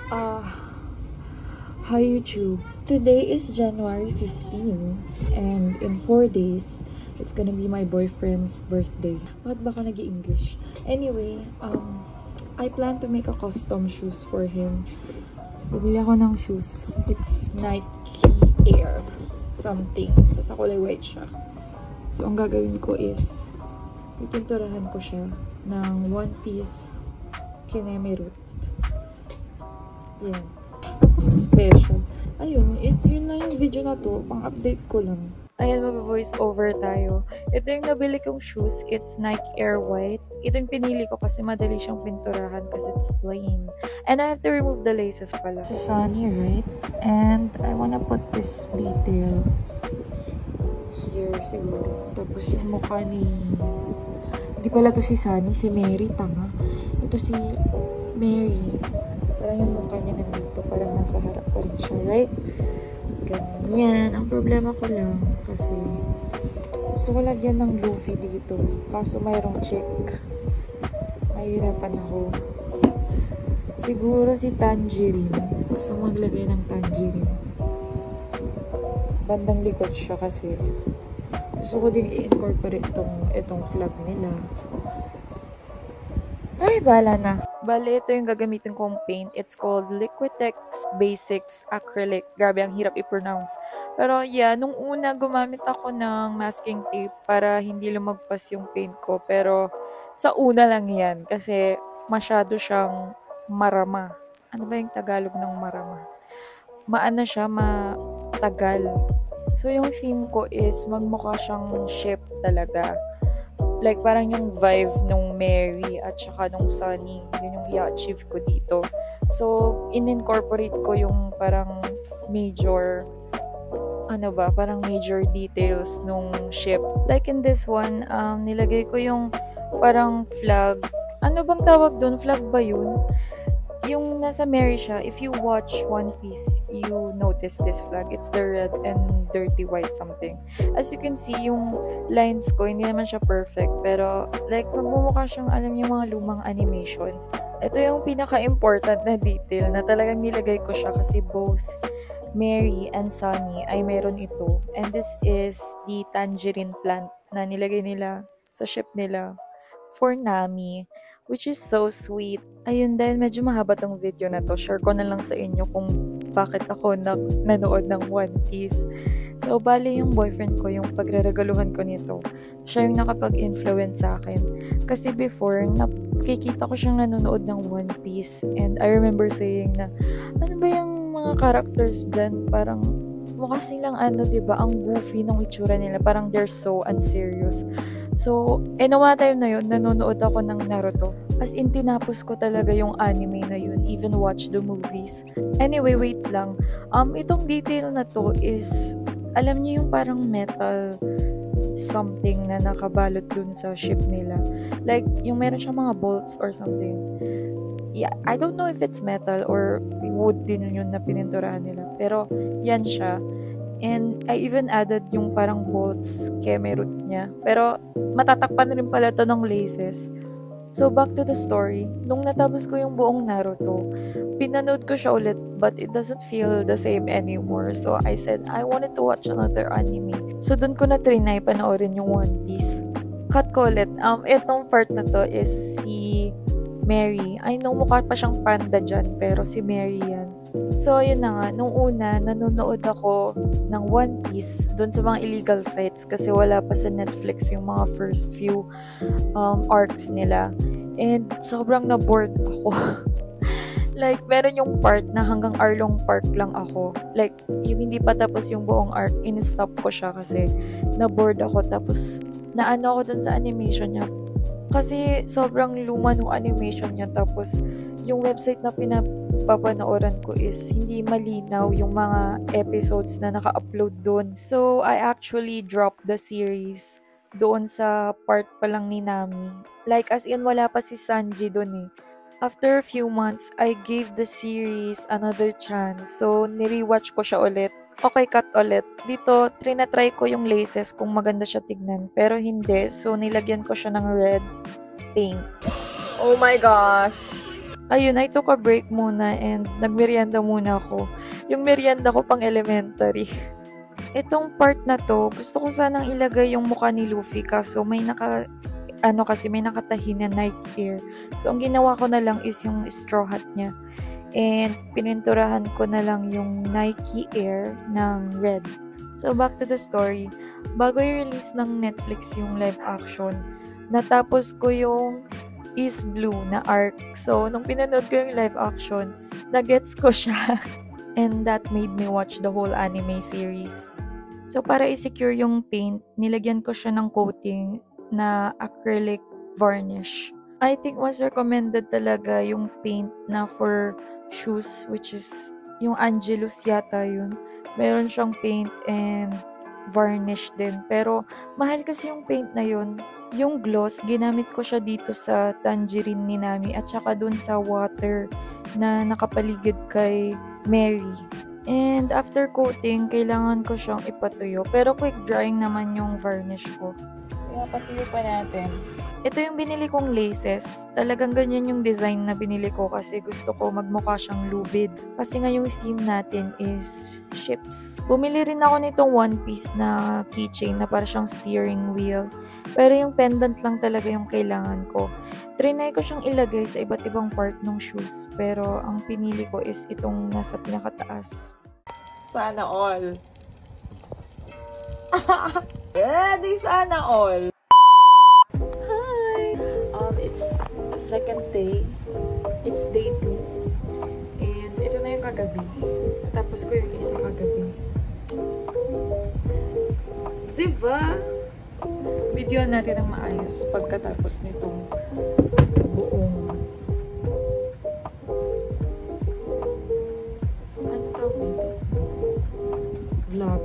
Uh, Hi YouTube. Today is January 15 and in 4 days, it's gonna be my boyfriend's birthday. Bakit ba ako nag-i-English? Anyway, I plan to make a custom shoes for him. Bumili ako ng shoes. It's Nike Air something. Basta kulay white siya. So, ang gagawin ko is pipinturahan ko siya ng one piece kineme root. Yan. Special. Ayun, yun na yung video na to. Pang-update ko lang. Ayan, mag-voice over tayo. Ito yung nabili kong shoes. It's Nike Air White. Ito yung pinili ko kasi madali siyang pinturahan kasi it's plain. And I have to remove the laces pala. It's sunny, right? And I wanna put this detail here siguro. Tapos yung mukha ni... Hindi pala to si Sunny, si Mary, tanga. Ito si Mary. Parang yung mukha niya nandito, parang nasa harap pa rin siya, right? Ganyan. Ang problema ko lang, kasi gusto ko lagyan ng Luffy dito. Kaso mayroong check. Mahirapan ako. Siguro si Tangerine. Gusto maglagay ng Tangerine. Bandang likod siya kasi. Gusto ko din i-incorporate itong flag nila. Ay, bala na. Bale, ito yung gagamitin kong paint. It's called Liquitex Basics Acrylic. Grabe, ang hirap i-pronounce. Pero yeah, nung una gumamit ako ng masking tape para hindi lumagpas yung paint ko. Pero sa una lang yan kasi masyado siyang marama. Ano ba yung Tagalog ng marama? Maano siya, matagal. So yung theme ko is magmukha siyang ship talaga. Like, parang yung vibe nung Mary at saka nung Sunny. Yun yung i-achieve ko dito. So, in-incorporate ko yung parang major, parang major details nung ship. Like in this one, nilagay ko yung parang flag. Ano bang tawag dun? Flag ba yun? Yung nasa Mary siya, if you watch One Piece, you notice this flag. It's the red and dirty white something. As you can see, yung lines ko, hindi naman siya perfect. Pero, like, magmumukha siyang, yung mga lumang animation. Ito yung pinaka-important na detail na talagang nilagay ko siya kasi both Mary and Sunny ay meron ito. And this is the tangerine plant na nilagay nila sa ship nila for Nami, which is so sweet. Ayun, dahil medyo mahaba tong video na to, share ko na lang sa inyo kung bakit ako nanood ng One Piece. So, bali yung boyfriend ko, yung pagreregaluhan ko nito, siya yung nakapag-influence sa akin. Kasi before, nakikita ko siyang nanonood ng One Piece. And I remember saying na, ano ba yung mga characters dyan? Parang, mukha silang diba, ang goofy ng itsura nila. Parang they're so unserious. So, nung time na yun, nanonood ako ng Naruto. As in, tinapos ko talaga yung anime na yun, even watch the movies. Anyway, wait lang. Itong detail na to is, alam niyo yung parang metal something na nakabalot dun sa ship nila. Like, yung meron siyang mga bolts or something. Yeah, I don't know if it's metal or wood din yun na pininturahan nila. Pero, yan siya. And I even added yung parang bolts keme root niya. Pero matatakpan rin pala to ng laces. So back to the story. Nung natapos ko yung buong Naruto, pinanood ko siya ulit but it doesn't feel the same anymore. So I said, I wanted to watch another anime. So dun ko na trinay panoorin yung One Piece. Cut ko ulit. Itong part na to is si Mary. I know mukha pa siyang panda dyan pero si Mary yan. So, yun na nga. Nung una, nanonood ako ng One Piece doon sa mga illegal sites kasi wala pa sa Netflix yung mga first few arcs nila. And sobrang na-bored ako. Like, meron yung part na hanggang Arlong Park lang ako. Like, yung hindi pa tapos yung buong arc, in-stop ko siya kasi na-bored ako. Tapos, naano ako doon sa animation niya. Kasi sobrang luma ng animation niya. Tapos, yung website na papanooran ko is hindi malinaw yung mga episodes na naka-upload doon. So, I actually dropped the series doon sa part pa lang ni Nami. Like, as in, wala pa si Sanji doon eh. After a few months, I gave the series another chance. So, nirewatch ko siya ulit. Okay, cut ulit. Dito, trinatry ko yung laces kung maganda siya tignan. Pero hindi. So, nilagyan ko siya ng red paint. Oh my gosh! Ayun, I took a break muna and nagmerienda muna ako. Yung merienda ko pang elementary. Itong part na 'to, gusto ko sanang ilagay yung mukha ni Luffy kaso may nakatahi na Nike Air. So, ang ginawa ko na lang is yung straw hat niya. And pininturahan ko na lang yung Nike Air ng red. So, back to the story. Bago i-release ng Netflix yung live action, natapos ko yung Is Blue na arc. So, nung pinanood ko yung live action, nagets ko siya. And that made me watch the whole anime series. So, para i-secure yung paint, nilagyan ko siya ng coating na acrylic varnish. I think mas recommended talaga yung paint na for shoes, which is yung Angelus yata yun. Meron siyang paint and varnish din. Pero, mahal kasi yung paint na yun. Yung gloss, ginamit ko siya dito sa Tangerine ni Nami at saka dun sa water na nakapaligid kay Mary. And after coating, kailangan ko siyang ipatuyo. Pero quick drying naman yung varnish ko. Kaya patuyo pa natin. Ito yung binili kong laces. Talagang ganyan yung design na binili ko kasi gusto ko magmukha siyang lubid. Kasi nga yung theme natin is ships. Bumili rin ako nitong one piece na keychain na para siyang steering wheel. Pero yung pendant lang talaga yung kailangan ko. Trinay ko siyang ilagay sa iba't ibang part ng shoes. Pero ang pinili ko is itong nasa pinakataas. Sana all. Di sana all. Hi! It's the second day. It's day 2. And ito na yung kagabi. Natapos ko yung isa kagabi. Ziva! Video natin ang maayos pagkatapos nitong buong vlog.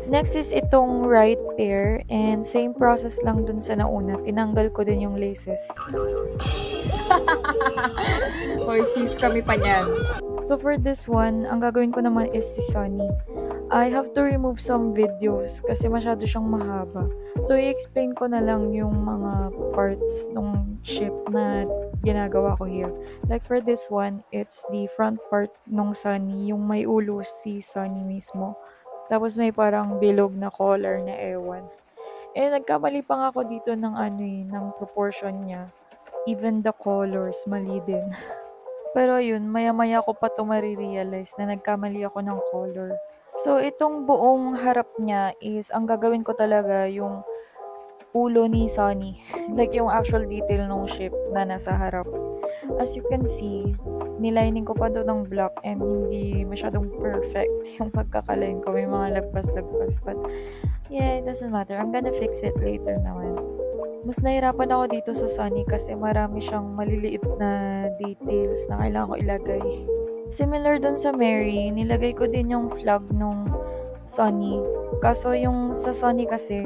Next is itong right pair and same process lang dun sa nauna. Tinanggal ko din yung laces. Hoy sis, kami pa niyan. So for this one, ang gagawin ko naman is si Sunny. I have to remove some videos kasi masyado siyang mahaba. So i-explain ko na lang yung mga parts ng ship na ginagawa ko here. Like for this one, it's the front part ng Sunny, yung may ulo si Sunny mismo. Tapos may parang bilog na collar na ewan. Eh, nagkamali pa nga ako dito ng ng proportion niya. Even the colors, mali din. Pero yun, maya-maya ko pa ito marirealize na nagkamali ako ng color. So, itong buong harap niya is, ang gagawin ko talaga yung ulo ni Sunny. Like yung actual detail ng ship na nasa harap. As you can see, nilining ko pa doon ng black and hindi masyadong perfect yung pagkakalain ko. May mga lagpas-lagpas. But, yeah, it doesn't matter. I'm gonna fix it later naman. Mas nahirapan ako dito sa Sunny kasi marami siyang maliliit na details na kailangan ko ilagay. Similar dun sa Mary, nilagay ko din yung flag nung Sunny. Kaso yung sa Sunny kasi,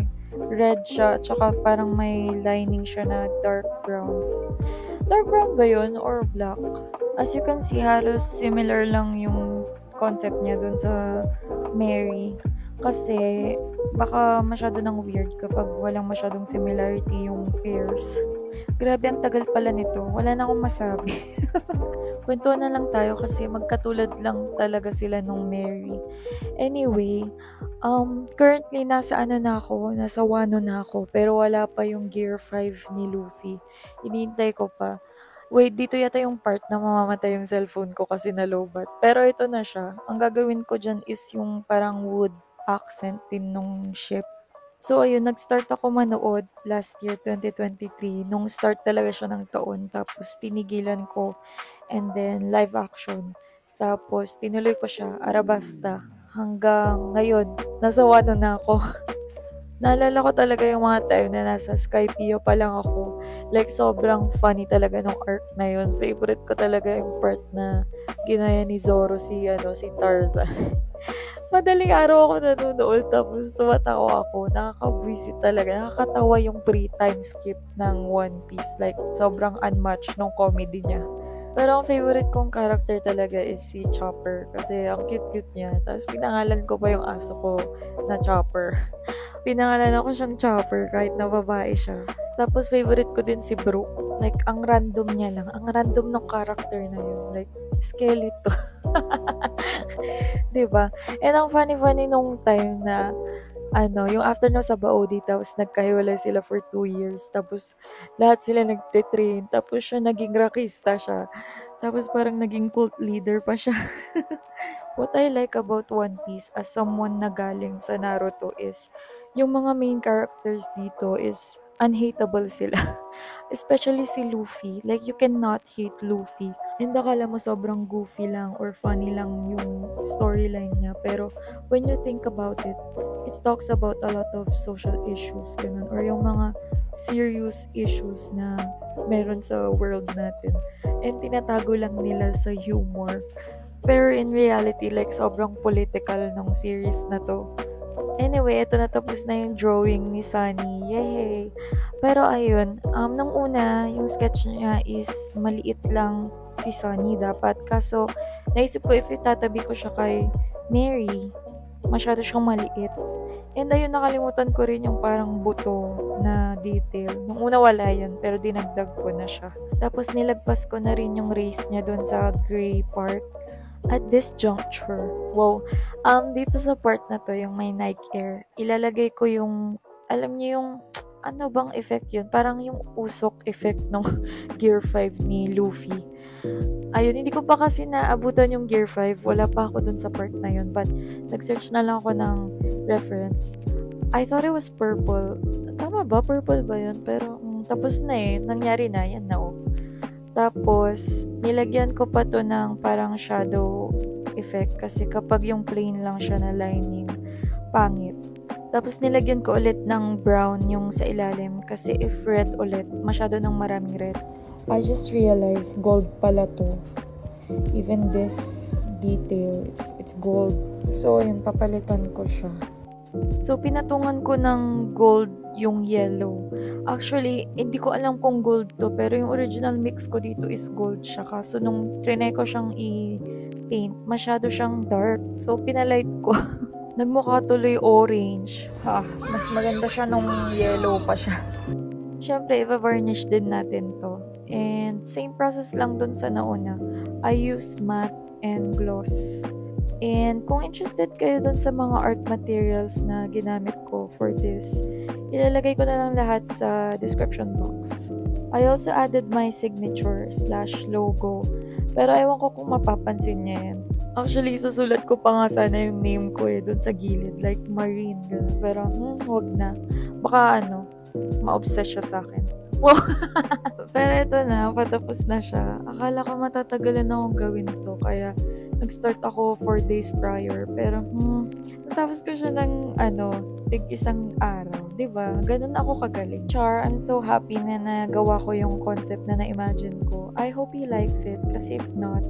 red siya, tsaka parang may lining siya na dark brown. Dark brown ba yun? Or black? As you can see, halos similar lang yung concept niya dun sa Mary. Kasi, baka masyado nang weird kapag walang masyadong similarity yung pairs. Grabe, ang tagal pala nito. Wala na akong masabi. Kwentuhan na lang tayo kasi magkatulad lang talaga sila nung Mary. Anyway, currently nasa nasa Wano na ako, pero wala pa yung Gear 5 ni Luffy. Hinihintay ko pa. Wait, dito yata yung part na mamamatay yung cellphone ko kasi nalobat. Pero ito na siya. Ang gagawin ko dyan is yung parang wood accent din nung ship. So, ayun, nag-start ako manood last year, 2023. Nung start talaga siya ng taon. Tapos, tinigilan ko. And then, live action. Tapos, tinuloy ko siya, Arabasta. Hanggang ngayon, nasa Wano na ako. Naalala ko talaga yung mga time na nasa Skypiea pa lang ako. Like, sobrang funny talaga nung arc na yun. Favorite ko talaga yung part na ginaya ni Zoro si Tarzan. Madaling araw ako nanonood tapos tumatawa ako. Nakakabwisit talaga. Nakakatawa yung pre-time skip ng One Piece. Like, sobrang unmatched nung comedy niya. Pero ang favorite kong character talaga is si Chopper. Kasi ang cute-cute niya. Tapos pinangalan ko pa yung aso ko na Chopper. Pinangalan ako siyang Chopper kahit na babae siya. Tapos favorite ko din si Brooke. Like, ang random niya lang. Ang random ng character na yun. Like, skeleton. 'Di ba? And ang funny-funny nung time na yung after nung sa Baodi, tapos nagkahiwalay sila for 2 years. Tapos lahat sila nagte-train. Tapos siya naging rockista siya. Tapos parang naging cult leader pa siya. What I like about One Piece as someone na galing sa Naruto is yung mga main characters dito is unhateable sila. Especially si Luffy. Like, you cannot hate Luffy. And akala mo sobrang goofy lang or funny lang yung storyline niya. Pero when you think about it, it talks about a lot of social issues, ganun. Or yung mga serious issues na meron sa world natin. And tinatago lang nila sa humor. Pero in reality, like, sobrang political nung series na to. Anyway, ito natapos na yung drawing ni Sunny. Yay! Pero ayun, nung una, yung sketch niya is maliit lang si Sunny dapat. Kaso, naisip ko if itatabi ko siya kay Mary, masyado siyang maliit. And ayun, nakalimutan ko rin yung parang buto na detail. Nung una wala yan, pero dinagdag ko na siya. Tapos nilagpas ko na rin yung race niya dun sa gray part. At this juncture, wow, dito sa part na to, yung may Nike Air, ilalagay ko yung, alam niyo yung, ano bang effect yun? Parang yung usok effect ng Gear 5 ni Luffy. Ayun, hindi ko pa kasi naabutan yung Gear 5, wala pa ako dun sa part na yun, but nag-search na lang ako ng reference. I thought it was purple. Tama ba? Purple ba yun? Pero, tapos na nangyari na, yan na Tapos, nilagyan ko pa to ng parang shadow effect kasi kapag yung plain lang siya na lining, pangit. Tapos, nilagyan ko ulit ng brown yung sa ilalim kasi if red ulit, masyado ng maraming red. I just realized gold pala to. Even this detail, it's gold. So, yun, papalitan ko siya. So, pinatungan ko ng gold yung yellow. Actually, hindi ko alam kung gold to, pero yung original mix ko dito is gold siya. Kaso nung trinay ko siyang i-paint, masyado siyang dark. So, pinalight ko. Nagmukha tuloy orange. Mas maganda siya nung yellow pa siya. Siyempre, i-varnish din natin to. And same process lang dun sa nauna. I use matte and gloss. And kung interested kayo dun sa mga art materials na ginamit ko for this, ilalagay ko na lang lahat sa description box. I also added my signature/logo. Pero ewan ko kung mapapansin niya yan. Actually, susulat ko pa nga sana yung name ko dun sa gilid. Like Marine. Ganun. Pero wag na. Baka ma-obsess siya sa akin. Wow! Pero ito na, patapos na siya. Akala ko matatagalan akong gawin to. Kaya nag-start ako 4 days prior. Pero, natapos ko siya ng, tig-isang araw. Diba? Ganun ako kagaling. Char, I'm so happy na nagawa ko yung concept na na-imagine ko. I hope he likes it. Kasi if not,